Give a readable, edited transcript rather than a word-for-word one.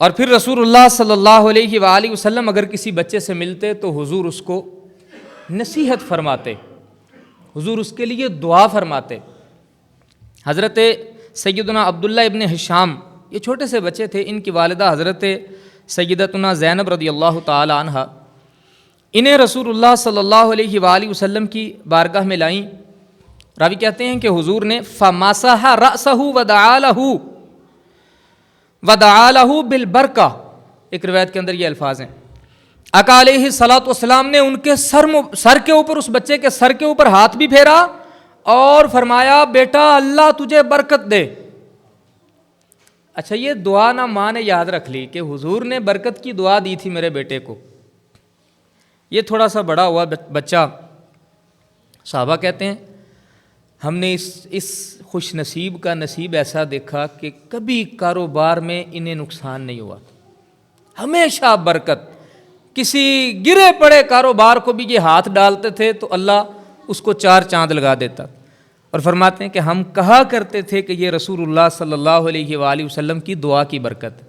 اور پھر رسول اللہ صلی اللہ علیہ وآلہ وسلم اگر کسی بچے سے ملتے تو حضور اس کو نصیحت فرماتے، حضور اس کے لیے دعا فرماتے۔ حضرت سیدنا عبداللہ ابن ہشام یہ چھوٹے سے بچے تھے، ان کی والدہ حضرت سیدتنا زینب رضی اللہ تعالی عنہ انہیں رسول اللہ صلی اللہ علیہ وآلہ وسلم کی بارگاہ میں لائیں۔ راوی کہتے ہیں کہ حضور نے فَمَسَحَ رَأْسَهُ وَدَعَا لَهُ بِالْبَرْکَةِ، ایک روایت کے اندر یہ الفاظ ہیں، آقا علیہ الصلوۃ والسلام نے ان کے سر کے اوپر، اس بچے کے سر کے اوپر ہاتھ بھی پھیرا اور فرمایا بیٹا اللہ تجھے برکت دے۔ اچھا یہ دعا نہ ماں نے یاد رکھ لی کہ حضور نے برکت کی دعا دی تھی میرے بیٹے کو، یہ تھوڑا سا بڑا ہوا بچہ، صحابہ کہتے ہیں ہم نے اس خوش نصیب کا نصیب ایسا دیکھا کہ کبھی کاروبار میں انہیں نقصان نہیں ہوا، ہمیشہ برکت، کسی گرے پڑے کاروبار کو بھی یہ ہاتھ ڈالتے تھے تو اللہ اس کو 4 چاند لگا دیتا۔ اور فرماتے ہیں کہ ہم کہا کرتے تھے کہ یہ رسول اللہ صلی اللہ علیہ وآلہ وسلم کی دعا کی برکت۔